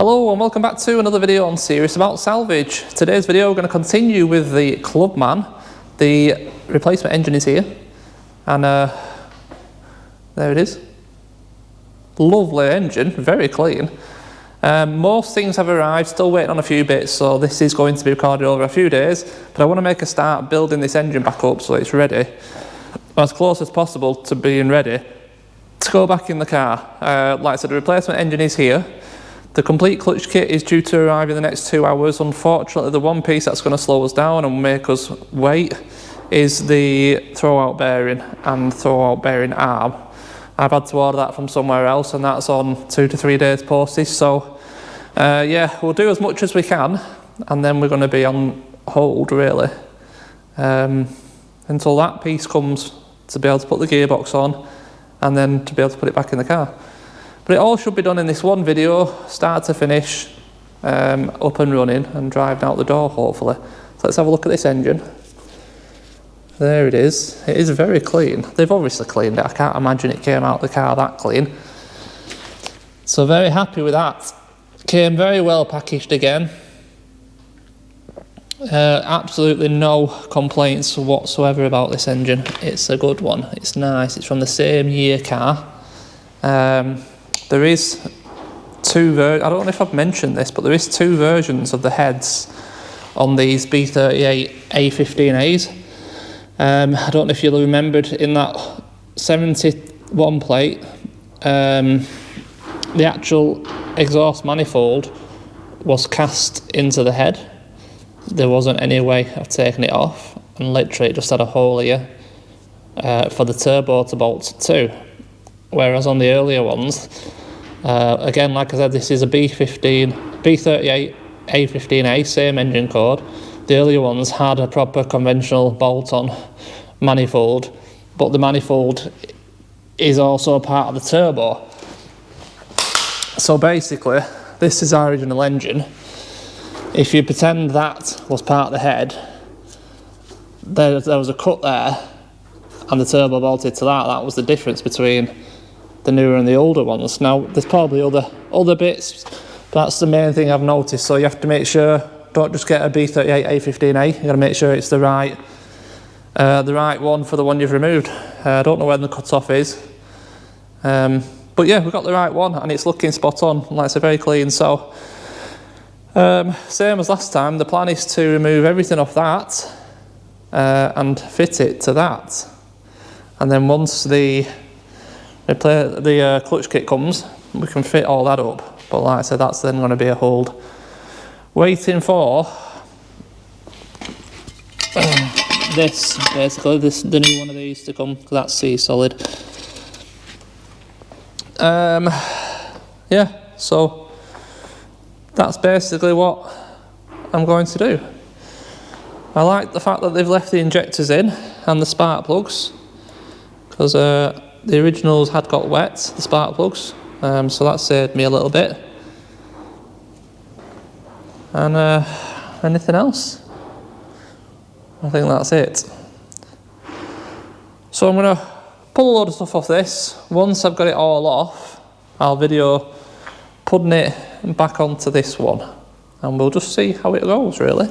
Hello and welcome back to another video on Serious About Salvage. Today's video we're going to continue with the Clubman. The replacement engine is here and there it is. Lovely engine, very clean. Most things have arrived, still waiting on a few bits, so this is going to be recorded over a few days, but I want to make a start building this engine back up so it's ready, as close as possible to being ready to go back in the car. Like I said, the replacement engine is here. The complete clutch kit is due to arrive in the next 2 hours. Unfortunately, the one piece that's going to slow us down and make us wait is the throwout bearing and throwout bearing arm. I've had to order that from somewhere else and that's on 2 to 3 days postage. So yeah, we'll do as much as we can and then we're going to be on hold really until that piece comes to be able to put the gearbox on and then to be able to put it back in the car. But it all should be done in this one video, start to finish, up and running and driving out the door hopefully. So let's have a look at this engine. There it is. It is very clean. They've obviously cleaned it. I can't imagine it came out the car that clean. So very happy with that. Came very well packaged again. Absolutely no complaints whatsoever about this engine. It's a good one. It's nice. It's from the same year car. There is two I don't know if I've mentioned this, but there is two versions of the heads on these B38 A15As. I don't know if you'll remembered in that 71 plate, the actual exhaust manifold was cast into the head. There wasn't any way of taking it off, and literally it just had a hole here for the turbo to bolt to. Whereas on the earlier ones, again, like I said, this is a B38 A15A, same engine code. The earlier ones had a proper conventional bolt-on manifold, but the manifold is also part of the turbo. So basically, this is our original engine. If you pretend that was part of the head, there was a cut there, and the turbo bolted to that. That was the difference between the newer and the older ones. Now there's probably other bits, but that's the main thing I've noticed. So you have to make sure, don't just get a B38 A15A, you got to make sure it's the right one for the one you've removed. I don't know when the cut-off is, but yeah, we've got the right one and it's looking spot on. Like I said, very clean. So same as last time, the plan is to remove everything off that and fit it to that, and then once the clutch kit comes, we can fit all that up. But like I said, that's then going to be a hold. Waiting for this, basically, the new one of these to come, because that's C-solid. Yeah, so that's basically what I'm going to do. I like the fact that they've left the injectors in and the spark plugs, because the originals had got wet, the spark plugs, so that saved me a little bit. And anything else? I think that's it. So I'm going to pull a load of stuff off this. Once I've got it all off, I'll video putting it back onto this one, and we'll just see how it goes really.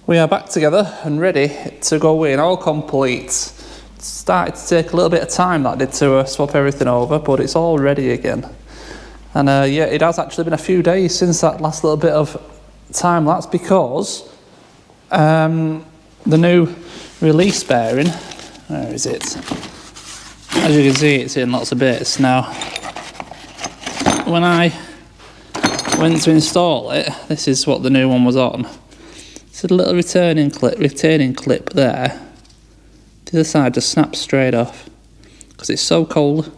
We are back together and ready to go in, all complete. It started to take a little bit of time, that did, to swap everything over, but it's all ready again. And yeah, it has actually been a few days since that last little bit of time. That's because the new release bearing, where is it? As you can see, it's in lots of bits. Now, when I went to install it, this is what the new one was on. It's a little retaining clip there. The other side just snaps straight off because it's so cold.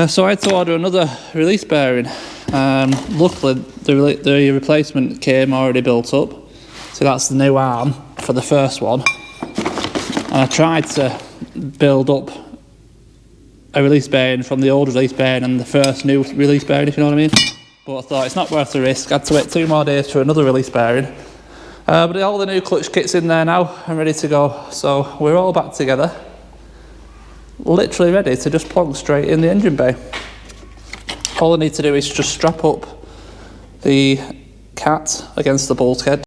So I had to order another release bearing. Luckily, the replacement came already built up. So that's the new arm for the first one. And I tried to build up a release bearing from the old release bearing and the first new release bearing, if you know what I mean. But I thought it's not worth the risk. I had to wait 2 more days for another release bearing. But all the new clutch kit's in there now and ready to go. So we're all back together. Literally ready to just plonk straight in the engine bay. All I need to do is just strap up the cat against the bulkhead.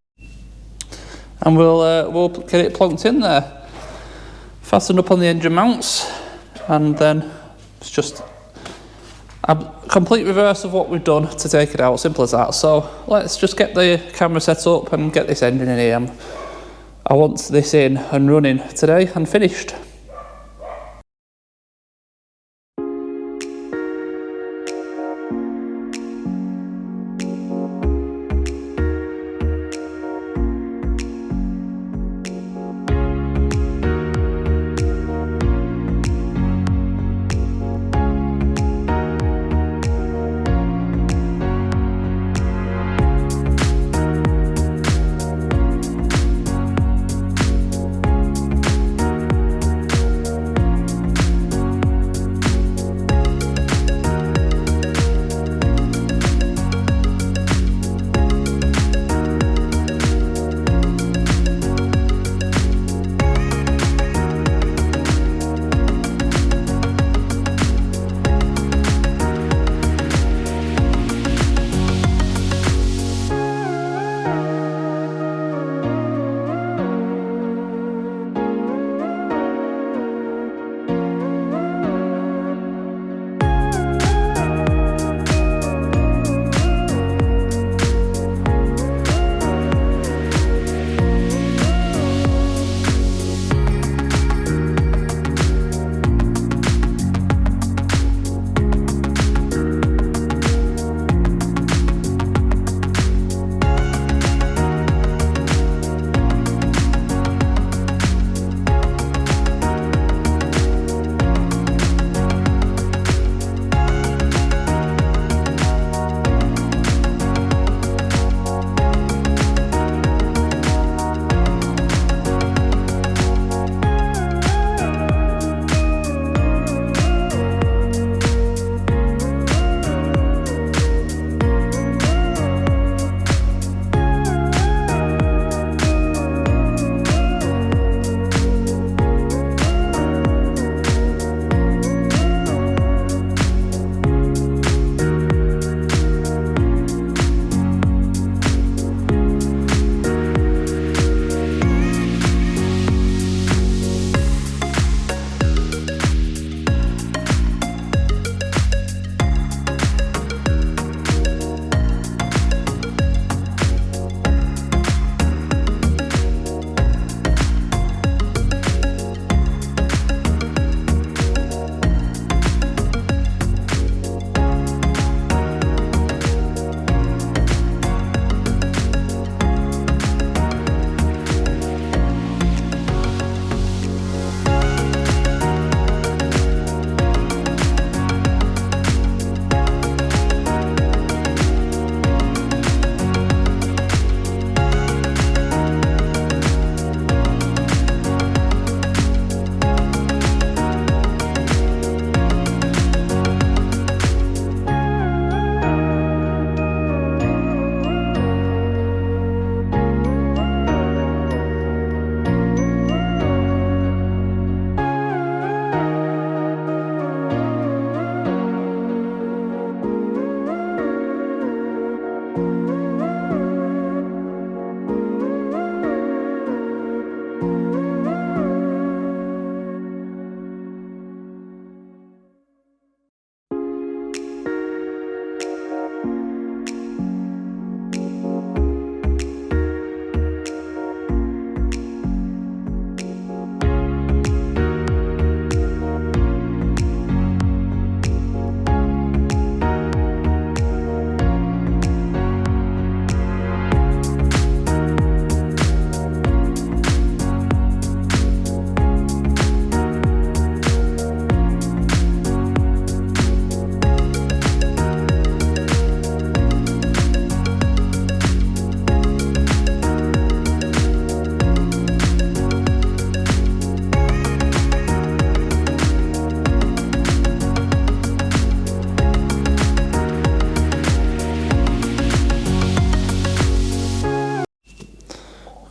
And we'll get it plonked in there. Fastened up on the engine mounts. And then it's just a complete reverse of what we've done to take it out, simple as that. So let's just get the camera set up and get this engine in here. I want this in and running today and finished.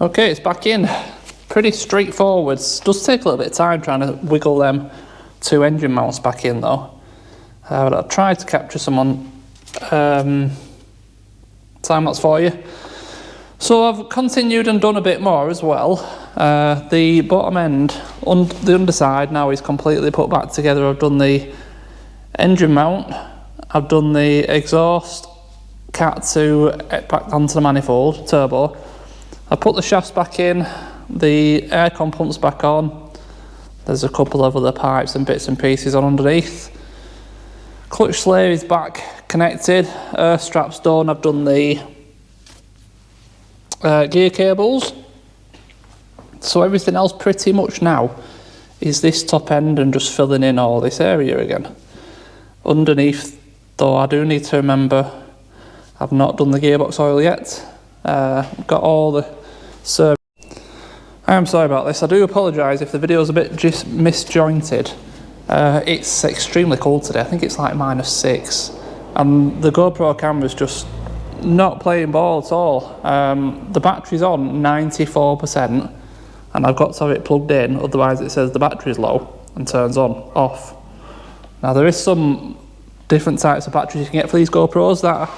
Okay, it's back in. Pretty straightforward. Does take a little bit of time trying to wiggle them 2 engine mounts back in though. But I'll try to capture some on time lapse for you. So I've continued and done a bit more as well. The bottom end, the underside now is completely put back together. I've done the engine mount, I've done the exhaust cat to back onto the manifold, turbo. I put the shafts back in, the aircon pumps back on. There's a couple of other pipes and bits and pieces on underneath. Clutch slave is back connected, straps done. I've done the gear cables. So everything else pretty much now is this top end and just filling in all this area again. Underneath, though, I do need to remember I've not done the gearbox oil yet. Got all the service. I am sorry about this. I do apologise if the video is a bit just misjointed. It's extremely cold today. I think it's like -6, and the GoPro camera's just not playing ball at all. The battery's on 94%, and I've got to have it plugged in, otherwise it says the battery's low and turns off. Now there is some different types of batteries you can get for these GoPros that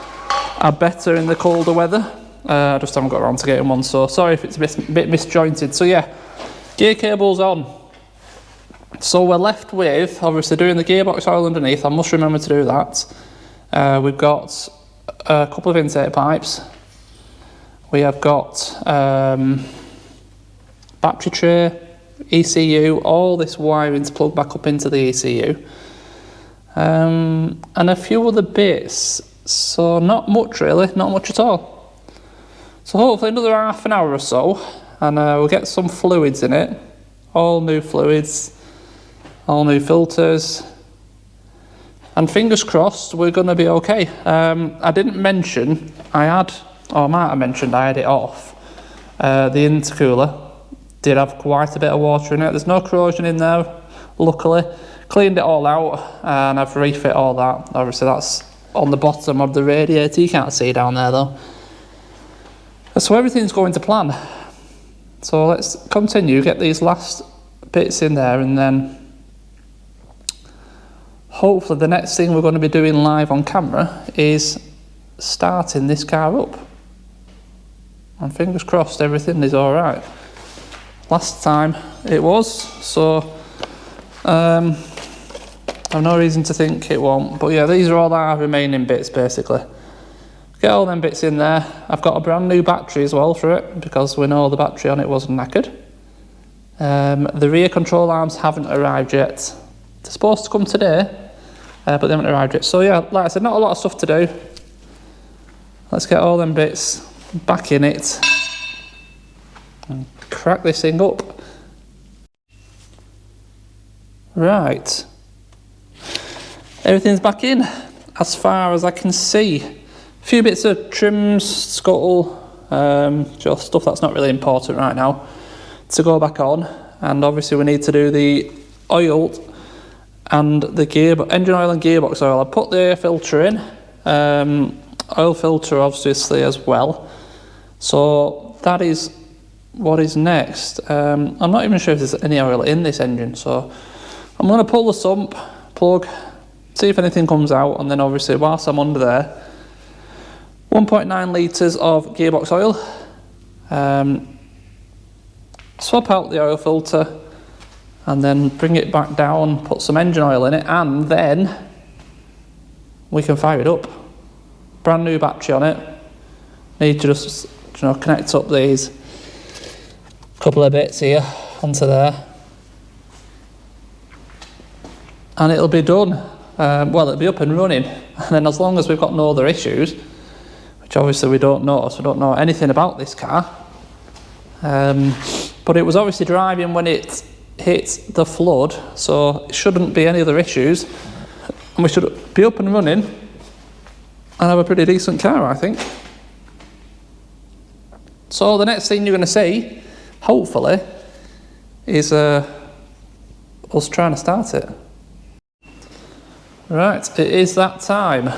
are better in the colder weather. I just haven't got around to getting one, so sorry if it's a bit misjointed. So yeah, gear cable's on. So we're left with, obviously, doing the gearbox oil underneath. I must remember to do that. We've got a couple of intake pipes. We have got battery tray, ECU, all this wiring to plug back up into the ECU. And a few other bits. So not much really, not much at all. So hopefully another half an hour or so, and we'll get some fluids in it. All new fluids, all new filters, and fingers crossed we're going to be okay. I didn't mention, I might have mentioned I had it off. The intercooler did have quite a bit of water in it. There's no corrosion in there, luckily. Cleaned it all out, and I've refit all that. Obviously that's on the bottom of the radiator, you can't see down there though. So everything's going to plan. So let's continue, get these last bits in there, and then hopefully the next thing we're going to be doing live on camera is starting this car up. And fingers crossed everything is alright. Last time it was, so I've no reason to think it won't. But yeah, these are all our remaining bits basically. Get all them bits in there. I've got a brand new battery as well for it, because we know the battery on it was knackered. The rear control arms haven't arrived yet. They're supposed to come today, but they haven't arrived yet. So yeah, like I said, not a lot of stuff to do. Let's get all them bits back in it and crack this thing up. Right. Everything's back in, as far as I can see. A few bits of trims, scuttle, just stuff that's not really important right now to go back on. And obviously we need to do the oil and the engine oil and gearbox oil. I put the air filter in, oil filter obviously as well. So that is what is next. I'm not even sure if there's any oil in this engine, so I'm going to pull the sump plug, see if anything comes out, and then obviously whilst I'm under there, 1.9 litres of gearbox oil, swap out the oil filter, and then bring it back down, put some engine oil in it, and then we can fire it up. Brand new battery on it. Need to just connect up these couple of bits here onto there, and it'll be done. Well, it'll be up and running, and then as long as we've got no other issues, which obviously we don't know, so we don't know anything about this car, but it was obviously driving when it hit the flood, so it shouldn't be any other issues, and we should be up and running and have a pretty decent car, I think. So the next thing you're going to see, hopefully, is us trying to start it. Right, it is that time.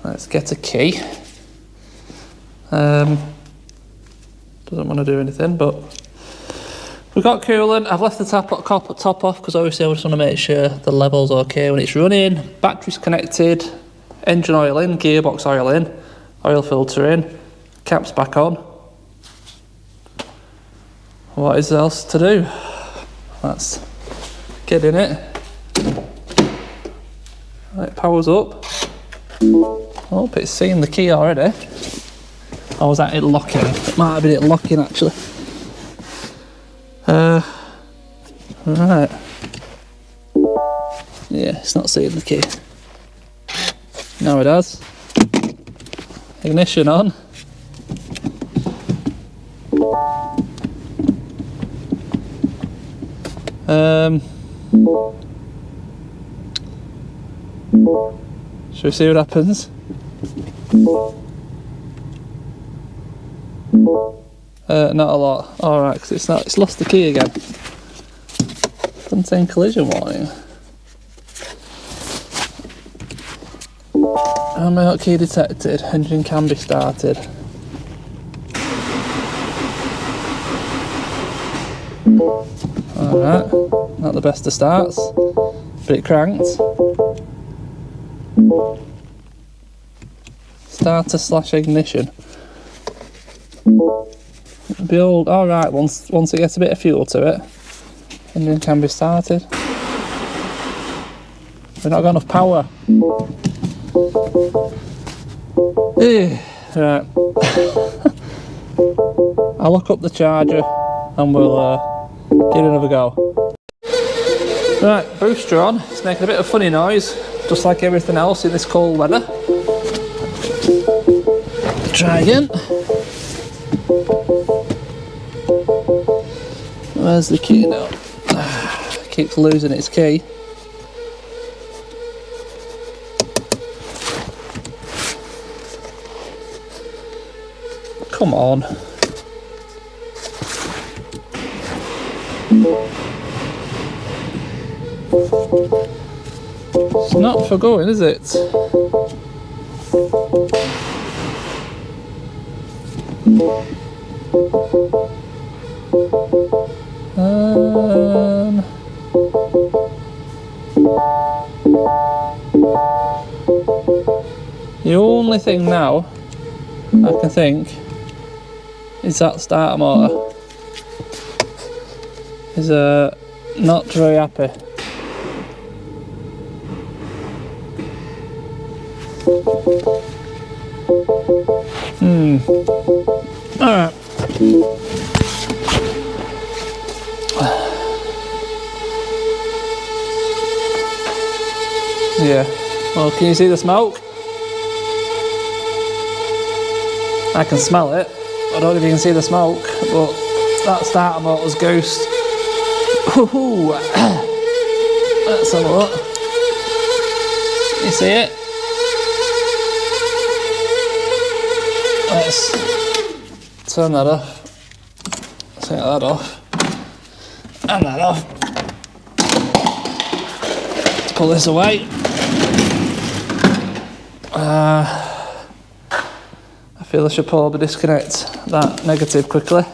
Let's get a key. doesn't want to do anything, but we've got coolant. I've left the top off because obviously I just want to make sure the level's okay when it's running. Battery's connected, engine oil in, gearbox oil in, oil filter in, cap's back on. What is there else to do? Let's get in it. It powers up. Oh, it's seeing the key already. Or was that it locking? It might have been it locking actually. Right. Yeah, it's not seeing the key. Now it has. Ignition on. Should we see what happens? Not a lot. Alright, because it's lost the key again. Contain collision warning. Not key detected. Engine can be started. Alright, not the best of starts, but it cranked. Starter / ignition. Build, alright, once it gets a bit of fuel to it, engine can be started. We've not got enough power. Right. I'll look up the charger and we'll give it another go. Right, booster on. It's making a bit of funny noise, just like everything else in this cold weather. Try again. Where's the key now? Keeps losing its key. Come on. It's not for going, is it? The only thing now I can think is that starter motor is not very happy. Alright. Yeah. Well, can you see the smoke? I can smell it. I don't know if you can see the smoke, but that starter motor's ghost. Woohoo! Let's have a look. You see it? Let's turn that off. Take that off. And that off. Let's pull this away. I feel I should probably disconnect that negative quickly.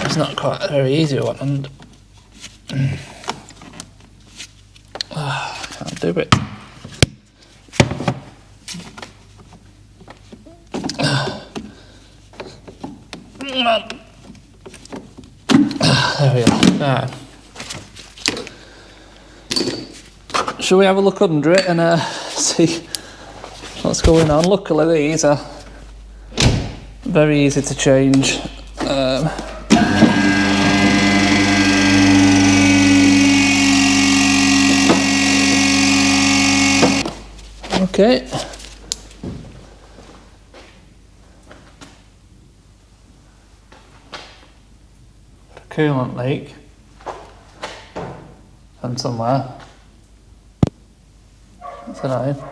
It's not quite a very easy one, and can't do it. There we are. Right. Shall we have a look under it and see what's going on? Luckily these are very easy to change. Okay. Coolant leak from somewhere. That's annoying.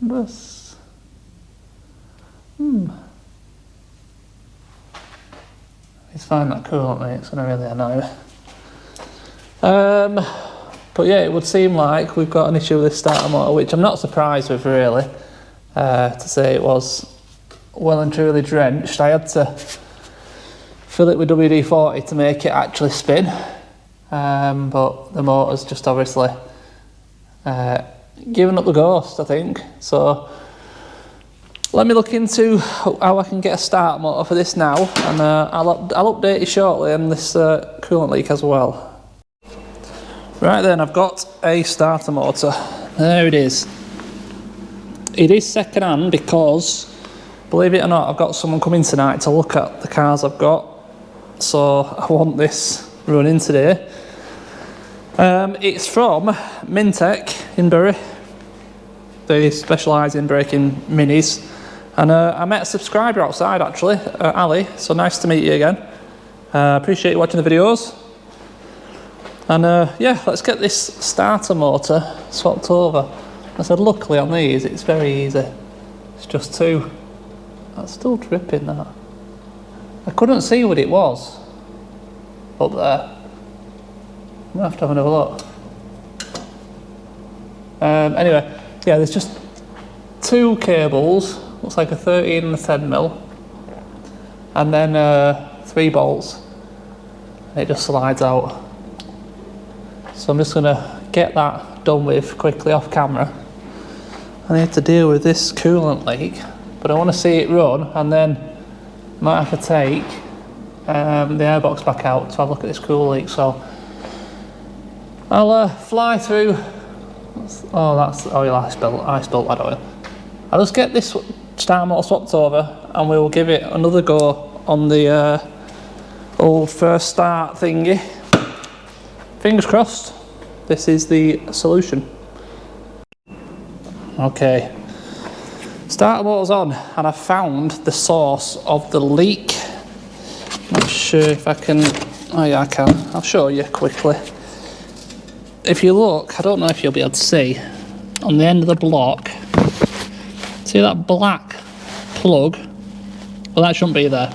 This. He's fine that coolant, mate. It's going to really annoy me. But yeah, it would seem like we've got an issue with this starter motor, which I'm not surprised with, really. To say it was well and truly drenched. I had to fill it with WD-40 to make it actually spin. But the motor's just obviously given up the ghost, I think. So let me look into how I can get a start motor for this now, and I'll update you shortly on this coolant leak as well. Right then, I've got a starter motor. There it is. It is second hand because, believe it or not, I've got someone coming tonight to look at the cars I've got. So I want this running today. It's from Mintec in Bury. They specialise in breaking minis. And I met a subscriber outside actually, Ali, so nice to meet you again. Appreciate you watching the videos. And yeah, let's get this starter motor swapped over. I said luckily on these it's very easy. It's just two. That's still dripping that. I couldn't see what it was up there. I'm gonna have to have another look. Anyway, yeah, there's just two cables. Looks like a 13 and a 10mm, and then 3 bolts. It just slides out. So I'm just gonna get that done with quickly off camera. I need to deal with this coolant leak, but I want to see it run, and then I might have to take the airbox back out to have a look at this coolant leak. So I'll fly through. Oh, that's oil I spilled that oil. I'll just get this starter motor swapped over, and we will give it another go on the old first start thingy. Fingers crossed, this is the solution. Okay, starter motor's on, and I found the source of the leak. Not sure if I can. Oh yeah, I can. I'll show you quickly. If you look, I don't know if you'll be able to see, on the end of the block, see that black plug? Well, that shouldn't be there.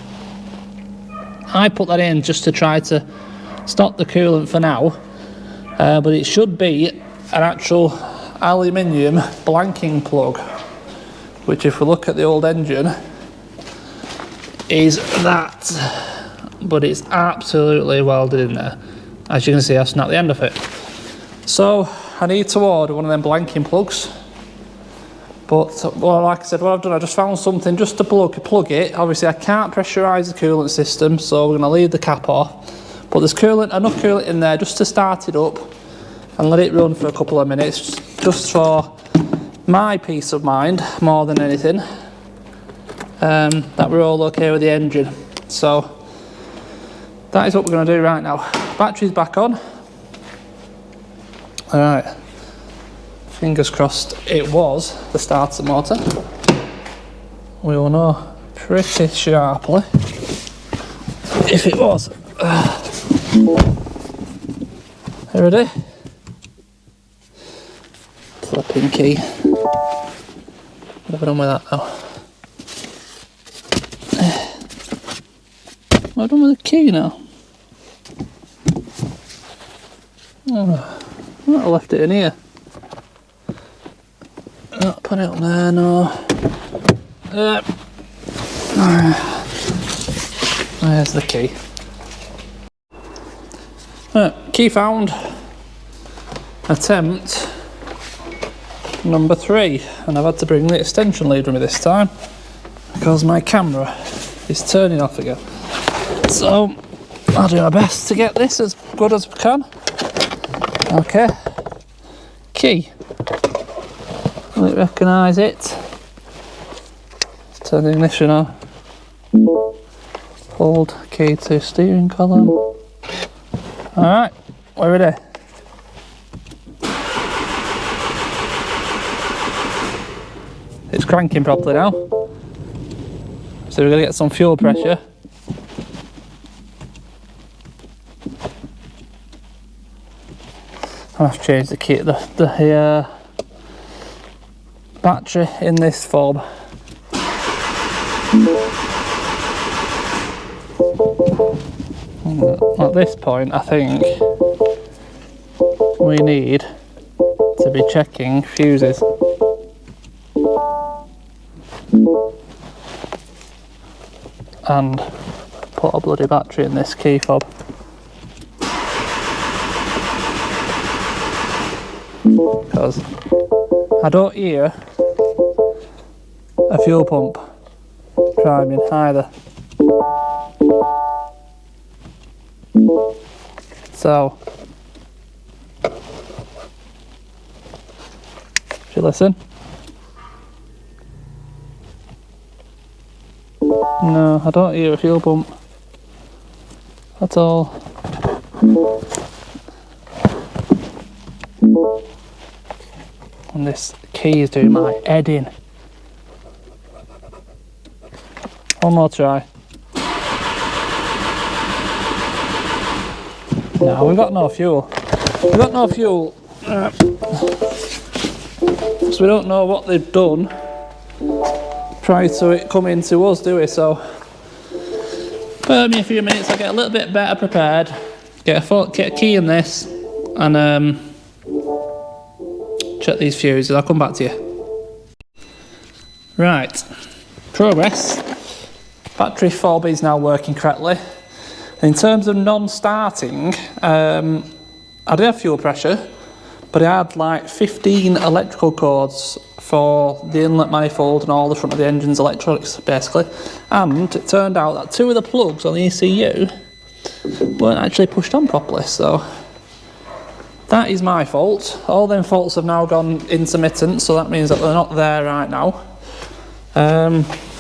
I put that in just to try to stop the coolant for now, but it should be an actual aluminium blanking plug, which if we look at the old engine, is that, but it's absolutely welded in there. As you can see, I snapped the end of it. So I need to order one of them blanking plugs. But well, like I said, what I've done, I just found something just to plug it. Obviously I can't pressurise the coolant system, so we're going to leave the cap off. But there's enough coolant in there just to start it up and let it run for a couple of minutes, just for my peace of mind more than anything, that we're all okay with the engine. So that is what we're going to do right now. Battery's back on. Alright, fingers crossed it was the starter motor. We will know pretty sharply if it was. Ready? Flipping key. What have I done with that now? What have I done with the key now? Oh. I left it in here. Not put it on there, no. There's the key. Key found. Attempt number 3. And I've had to bring the extension lead with me this time because my camera is turning off again. So I'll do my best to get this as good as we can. Okay, key. Will it recognise it? Let's turn the ignition on. Hold key to steering column. Alright, we're ready. It's cranking properly now. So we're going to get some fuel pressure. I'll have to change the kit, the battery in this fob At this point, I think we need to be checking fuses. And put a bloody battery in this key fob. Because I don't hear a fuel pump priming either. So, if you listen. No, I don't hear a fuel pump at all. And this key is doing my head in. One more try. No, we've got no fuel. We've got no fuel. So we don't know what they've done prior to it coming to us, do we? So, bear me a few minutes, I'll get a little bit better prepared, get a key in this, and check these fuses. I'll come back to you. Right, progress. Battery fob is now working correctly. In terms of non-starting, I did have fuel pressure, but I had like 15 electrical cords for the inlet manifold and all the front of the engine's electronics, basically. And it turned out that 2 of the plugs on the ECU weren't actually pushed on properly, so that is my fault. All them faults have now gone intermittent, so that means that they're not there right now.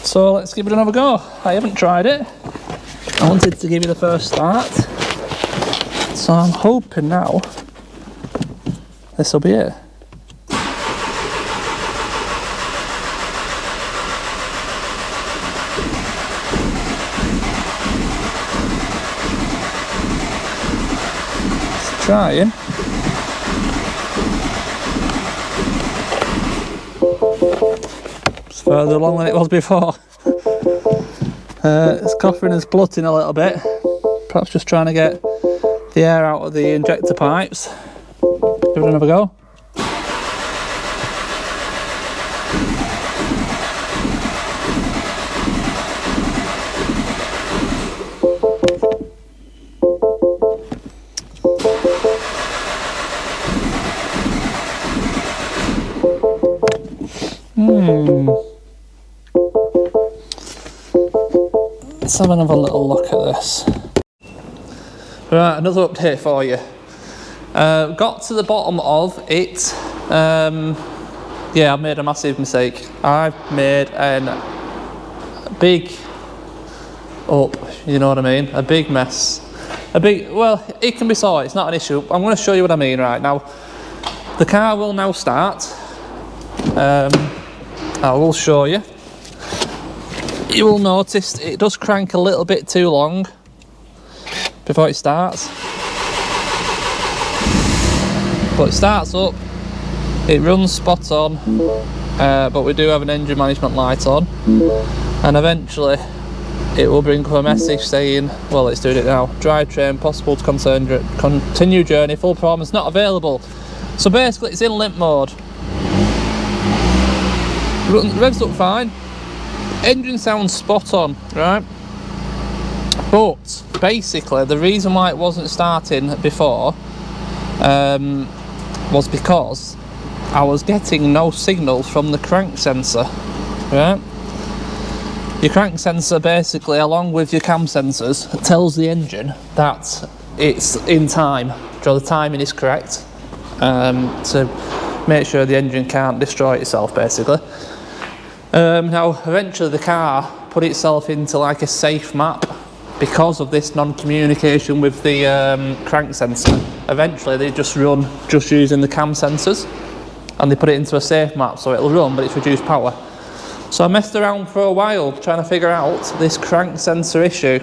So let's give it another go. I haven't tried it. I wanted to give you the first start, so I'm hoping now this will be it. It's trying. It's further along than it was before. It's coughing and splutting a little bit, perhaps just trying to get the air out of the injector pipes. Give it another go. Let's have another little look at this. Right, another update for you. Got to the bottom of it. Yeah, I've made a massive mistake. I've made a big you know what I mean? A big mess. Well, it can be sorted, it's not an issue. I'm going to show you what I mean right now. The car will now start. I will show you. You will notice it does crank a little bit too long before it starts. But it starts up, it runs spot on, but we do have an engine management light on, and eventually it will bring up a message saying, well, it's doing it now, drivetrain possible to continue journey, full performance not available. So basically it's in limp mode. Revs up fine, engine sounds spot on, right? But basically the reason why it wasn't starting before was because I was getting no signal from the crank sensor, right? Your crank sensor basically, along with your cam sensors, tells the engine that it's in time, so the timing is correct, to make sure the engine can't destroy itself basically. Now eventually the car put itself into like a safe map because of this non-communication with the crank sensor. Eventually they just run just using the cam sensors, and they put it into a safe map so it'll run but it's reduced power. So I messed around for a while trying to figure out this crank sensor issue.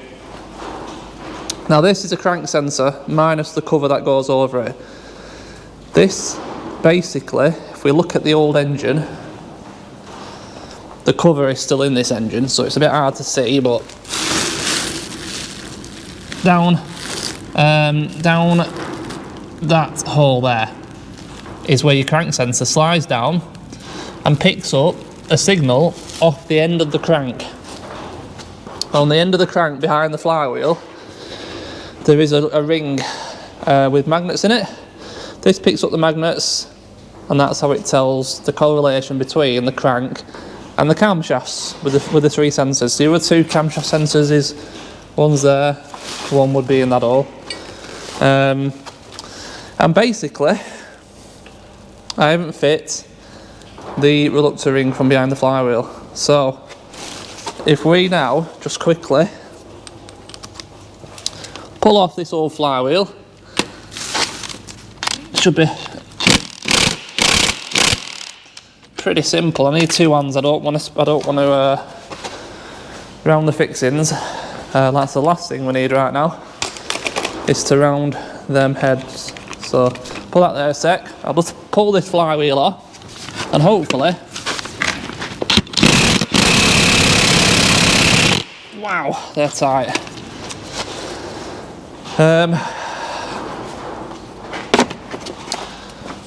Now this is a crank sensor minus the cover that goes over it. This basically, if we look at the old engine, the cover is still in this engine, so it's a bit hard to see, but down that hole there is where your crank sensor slides down and picks up a signal off the end of the crank. On the end of the crank behind the flywheel, there is a ring with magnets in it. This picks up the magnets, and that's how it tells the correlation between the crank and the camshafts with the 3 sensors. So your 2 camshaft sensors is one's there, one would be in that hole. And basically, I haven't fit the reluctor ring from behind the flywheel. So if we now just quickly pull off this old flywheel, should be pretty simple. I need 2 hands. I don't want to round the fixings. That's the last thing we need right now, is to round them heads. So pull that there a sec. I'll just pull this flywheel off, and hopefully, wow, they're tight.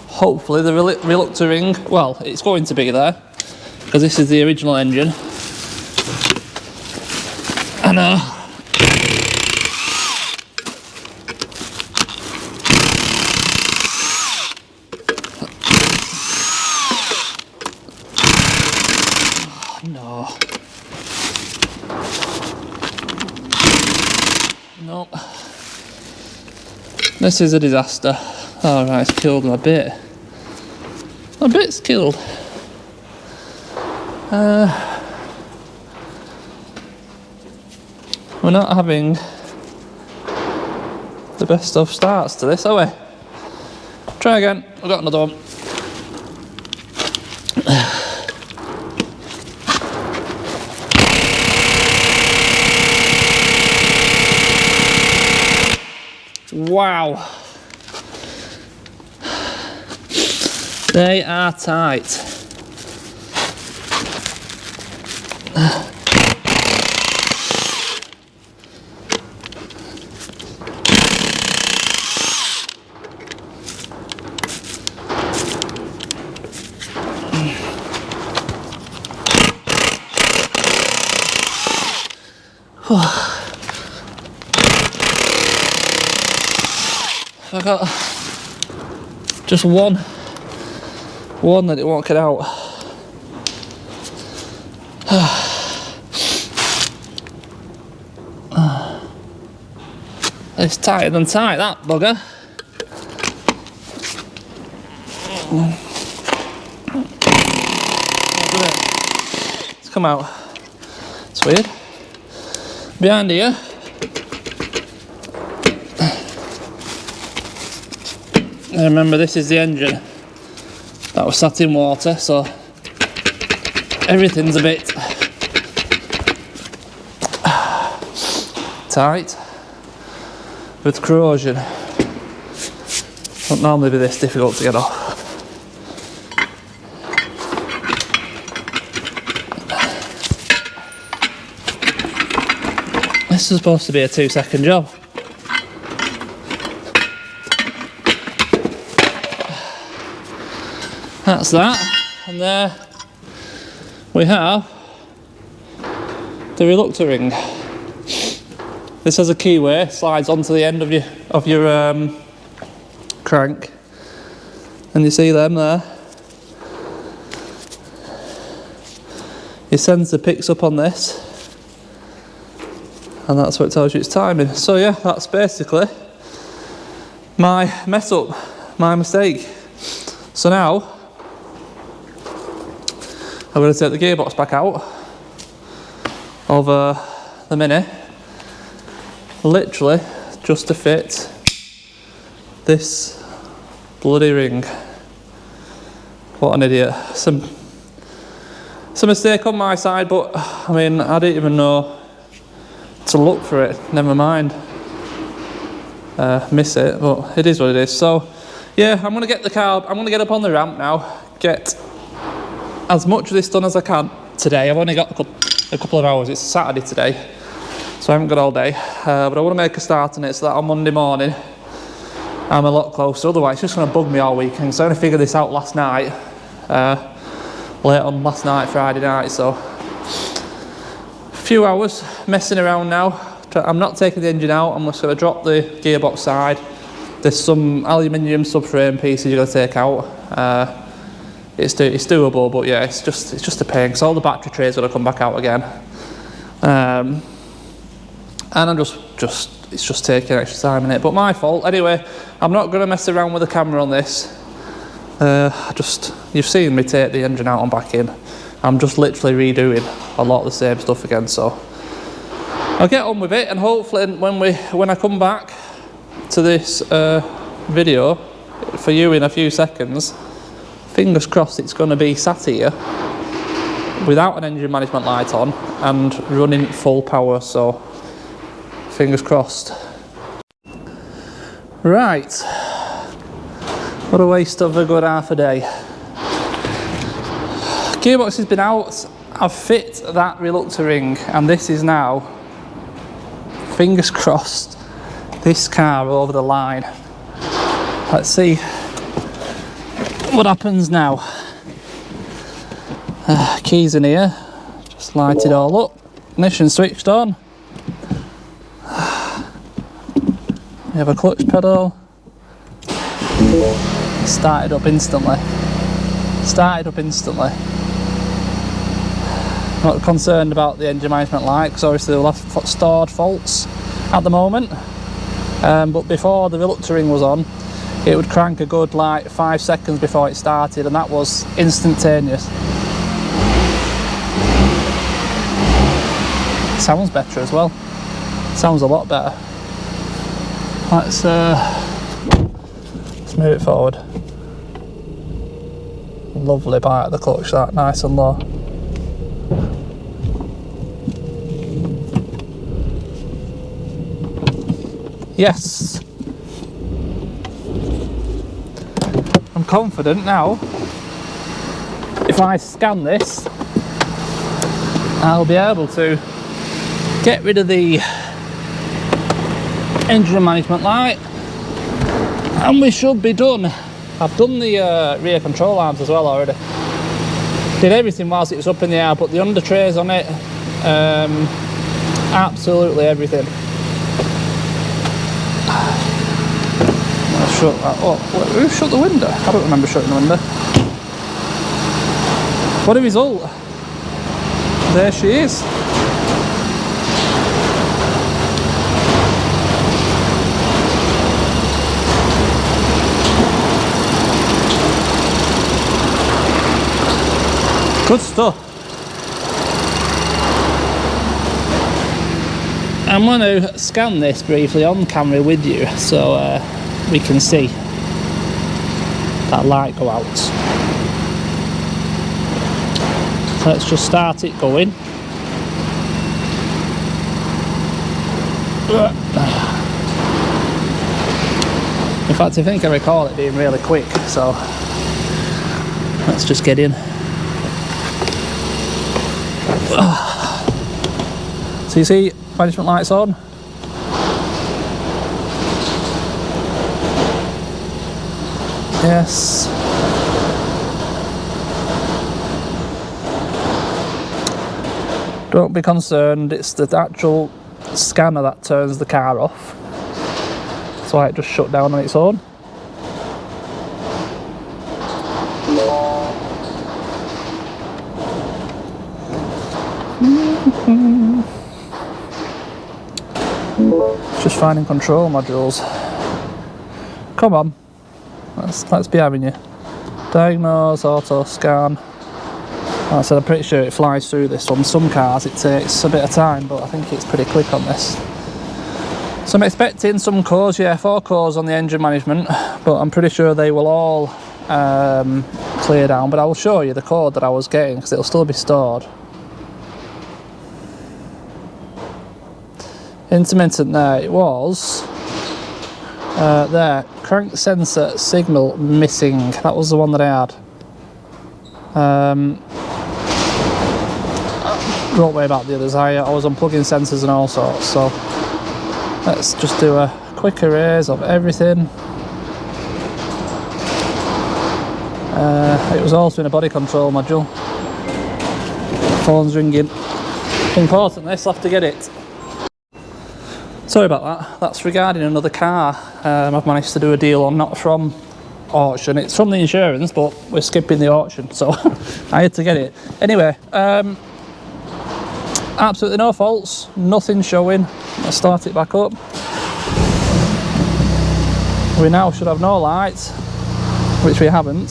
Hopefully the reluctor ring, well, it's going to be there, because this is the original engine. I know. No. Nope. This is a disaster. Alright, it's killed my bit. My bit's killed. We're not having the best of starts to this, are we? Try again. I've got another one. Wow. They are tight. I got just one that it won't get out. It's tighter than tight, that bugger. It's come out. It's weird. Behind here, I remember this is the engine that was sat in water, so everything's a bit tight with corrosion. Won't normally be this difficult to get off. This is supposed to be a 2-second job. That's that, and there we have the reluctor ring. This has a keyway, slides onto the end of your crank, and you see them there. Your sensor picks up on this, and that's what tells you it's timing. So yeah, that's basically my mess up, my mistake. So now I'm going to take the gearbox back out of the Mini, literally just to fit this bloody ring. What an idiot. It's a mistake on my side, but I mean, I didn't even know to look for it, never mind miss it, but it is what it is. So yeah, I'm going to get the car, I'm going to get up on the ramp now, get as much of this done as I can, today. I've only got a couple of hours. It's Saturday today, so I haven't got all day. But I want to make a start on it so that on Monday morning I'm a lot closer. Otherwise, it's just going to bug me all weekend. So I only figured this out last night, late on last night, Friday night. So a few hours messing around now. I'm not taking the engine out. I'm just going to drop the gearbox side. There's some aluminium subframe pieces you've got to take out. It's doable, but yeah, it's just a pain because all the battery trays are going to come back out again. And I'm it's just taking extra time in it. But my fault. Anyway, I'm not going to mess around with the camera on this. You've seen me take the engine out and back in. I'm just literally redoing a lot of the same stuff again. So I'll get on with it, and hopefully when I come back to this video for you in a few seconds, fingers crossed it's going to be sat here without an engine management light on and running full power, so fingers crossed. Right, what a waste of a good half a day. Gearbox has been out, I've fit that reluctor ring, and this is now, fingers crossed, this car over the line. Let's see what happens now. Keys in here, just light it all up, ignition switched on. We have a clutch pedal. Started up instantly. Not concerned about the engine management light because obviously they'll have stored faults at the moment. But before the reluctor ring was on, it would crank a good like 5 seconds before it started, and that was instantaneous. Sounds better as well. Sounds a lot better. Let's move it forward. Lovely bite of the clutch, that, nice and low. Yes. I'm confident now. If I scan this, I'll be able to get rid of the engine management light, and we should be done. I've done the rear control arms as well already. Did everything whilst it was up in the air, put the under trays on it, absolutely everything. Shut that. Oh, who shut the window? I don't remember shutting the window. What a result! There she is. Good stuff. I'm going to scan this briefly on camera with you, so we can see that light go out. So let's just start it going. In fact, I think I recall it being really quick, so let's just get in. So you see management lights on. Yes. Don't be concerned, it's the actual scanner that turns the car off. That's why it just shut down on its own. Just finding control modules. Come on. Let's be having you. Diagnose, auto scan. Like I said, I'm pretty sure it flies through this one. Some cars it takes a bit of time, but I think it's pretty quick on this. So I'm expecting some cores, yeah, 4 cores on the engine management, but I'm pretty sure they will all clear down. But I will show you the code that I was getting because it'll still be stored. Intermittent there, it was. There, crank sensor signal missing. That was the one that I had. won't worry about the others. I was unplugging sensors and all sorts, so let's just do a quick erase of everything. It was also in a body control module. Phone's ringing. Importantly, still have to get it. Sorry about that. That's regarding another car. I've managed to do a deal on, not from auction. It's from the insurance, but we're skipping the auction, so I had to get it. Anyway, absolutely no faults, nothing showing. Let's start it back up. We now should have no lights, which we haven't,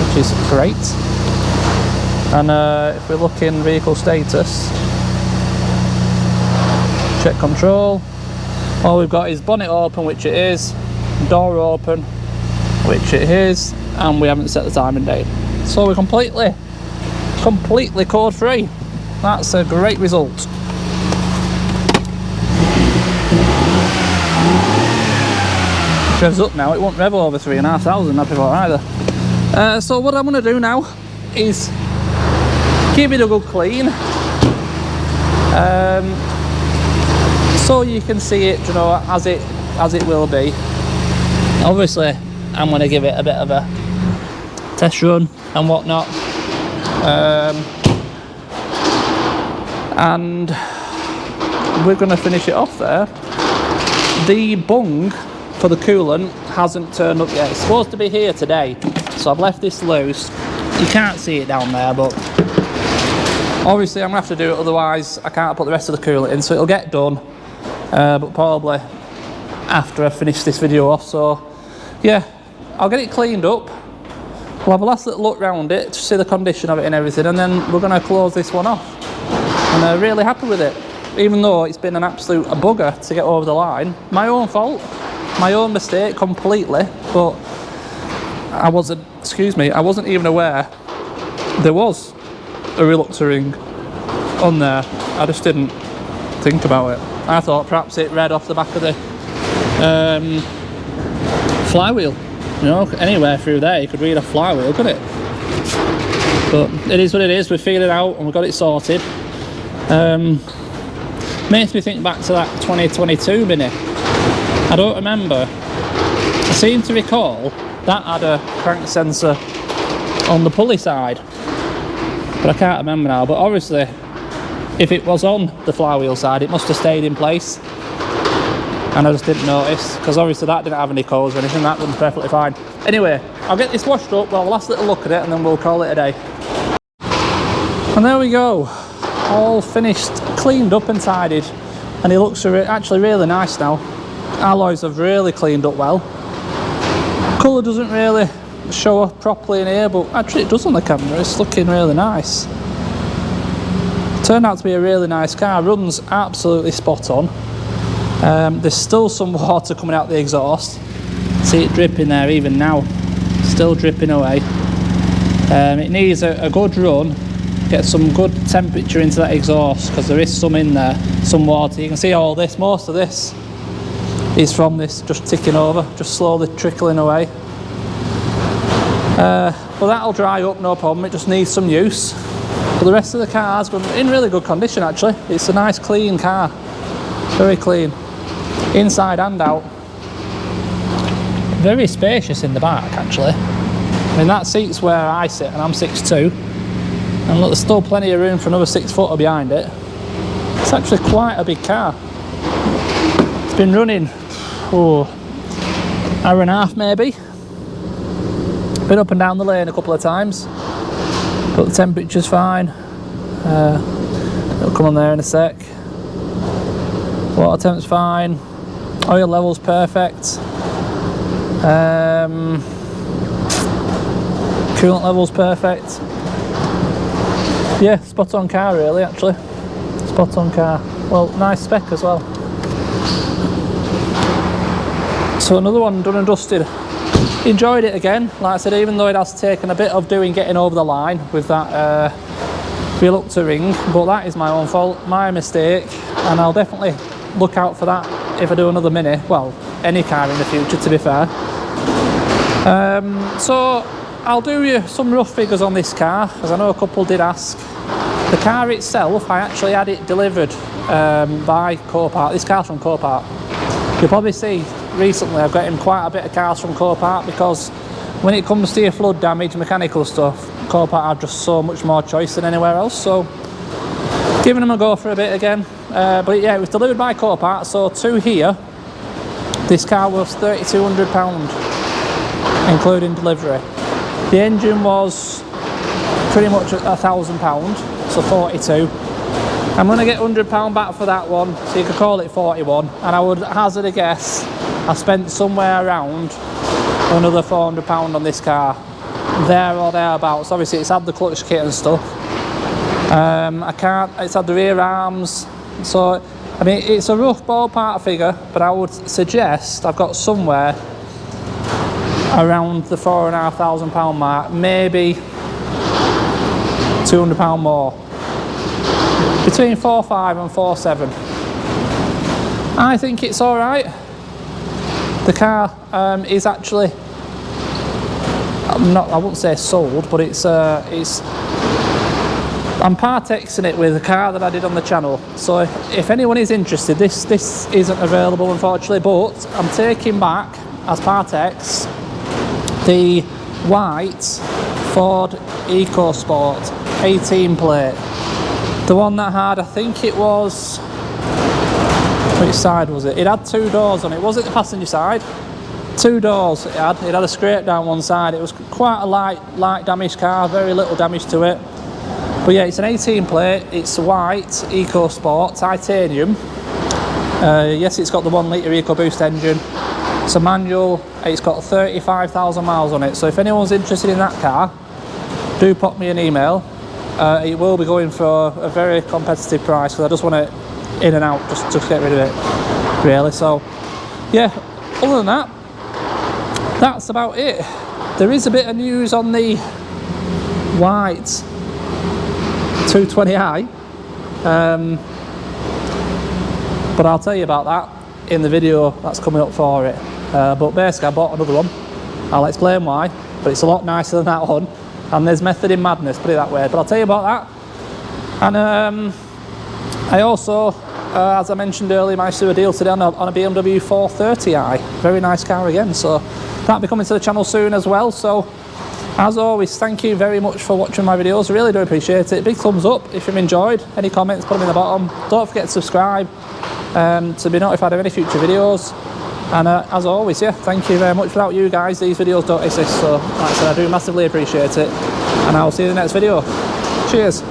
which is great. And if we look in vehicle status, check control, all we've got is bonnet open, which it is, door open, which it is, and we haven't set the time and date. So we're completely code free. That's a great result. Revs up now, it won't rev over 3,500 before either. So what I'm going to do now is give it a good clean, so you can see it, you know, as it will be. Obviously, I'm going to give it a bit of a test run and whatnot, and we're going to finish it off there. The bung for the coolant hasn't turned up yet. It's supposed to be here today, so I've left this loose. You can't see it down there, but obviously I'm going to have to do it, otherwise I can't put the rest of the coolant in, so it'll get done, but probably after I finish this video off. So yeah, I'll get it cleaned up, we'll have a last little look round it to see the condition of it and everything, and then we're going to close this one off. And I'm really happy with it, even though it's been an absolute bugger to get over the line. My own fault, my own mistake completely, but I wasn't even aware there was a reluctor ring on there. I just didn't think about it. I thought perhaps it read off the back of the flywheel. You know, anywhere through there you could read a flywheel, couldn't it? But it is what it is. We've figured it out and we've got it sorted. Makes me think back to that 2022 Mini. I don't remember. I seem to recall that had a crank sensor on the pulley side, but I can't remember now. But obviously, if it was on the flywheel side, it must have stayed in place, and I just didn't notice, because obviously that didn't have any codes or anything. That was perfectly fine. Anyway, I'll get this washed up, we'll have a last little look at it, and then we'll call it a day. And there we go, all finished, cleaned up and tidied, and it looks actually really nice now. Alloys have really cleaned up well. Colour doesn't really show up properly in here, but actually it does on the camera. It's looking really nice. Turned out to be a really nice car, runs absolutely spot on. There's still some water coming out the exhaust. See it dripping there even now, still dripping away. It needs a good run, get some good temperature into that exhaust, because there is some in there, some water. You can see all this, most of this is from this just ticking over, just slowly trickling away. But that'll dry up, no problem. It just needs some use. But the rest of the car's in really good condition actually. It's a nice clean car, very clean, inside and out. Very spacious in the back actually. I mean, that seat's where I sit, and I'm 6'2", and look, there's still plenty of room for another 6-footer behind it. It's actually quite a big car. It's been running hour and a half maybe. Been up and down the lane a couple of times, but the temperature's fine. It'll come on there in a sec. Water temp's fine. Oil level's perfect. Coolant level's perfect. Yeah, spot on car really actually. Spot on car. Well, nice spec as well. So another one done and dusted. Enjoyed it again, like I said, even though it has taken a bit of getting over the line with that reluctor ring, but that is my own fault, my mistake, and I'll definitely look out for that if I do another Mini, well, any car in the future to be fair. So I'll do you some rough figures on this car, as I know a couple did ask. The car itself, I actually had it delivered by Copart. This car's from Copart. You'll probably see recently I've got in quite a bit of cars from Copart, because when it comes to your flood damage, mechanical stuff, Copart have just so much more choice than anywhere else, so giving them a go for a bit again. But yeah, it was delivered by Copart, so to here, this car was £3,200, including delivery. The engine was pretty much £1,000, so 42. I'm going to get £100 back for that one, so you could call it 41, and I would hazard a guess I spent somewhere around another £400 on this car, there or thereabouts. Obviously it's had the clutch kit and stuff. It's had the rear arms, so I mean it's a rough ballpark figure, but I would suggest I've got somewhere around the £4,500 mark, maybe £200 more, between 4.5 and 4.7. I think it's all right. The car is actually, I wouldn't say sold, but I'm Partexing it with a car that I did on the channel. So if anyone is interested, this isn't available unfortunately, but I'm taking back as Partex the white Ford EcoSport 18 plate. The one that had, I think it was, which side was it? It had 2 doors on it. Was it the passenger side? 2 doors it had. It had a scrape down one side. It was quite a light damaged car, very little damage to it. But yeah, it's an 18 plate. It's white EcoSport titanium. Yes, it's got the 1 litre EcoBoost engine. It's a manual. It's got 35,000 miles on it. So if anyone's interested in that car, do pop me an email. It will be going for a very competitive price, because I just want it in and out, just to get rid of it, really. So yeah, other than that, that's about it. There is a bit of news on the white 220i, but I'll tell you about that in the video that's coming up for it. But basically I bought another one. I'll explain why, but it's a lot nicer than that one, and there's method in madness, put it that way. But I'll tell you about that. And I also, as I mentioned earlier, managed to do a deal today on a BMW 430i. Very nice car again, so that'll be coming to the channel soon as well. So as always, thank you very much for watching my videos. I really do appreciate it. Big thumbs up if you've enjoyed. Any comments, put them in the bottom. Don't forget to subscribe to be notified of any future videos. And as always, yeah, thank you very much. Without you guys, these videos don't exist. So like I said, I do massively appreciate it. And I'll see you in the next video. Cheers.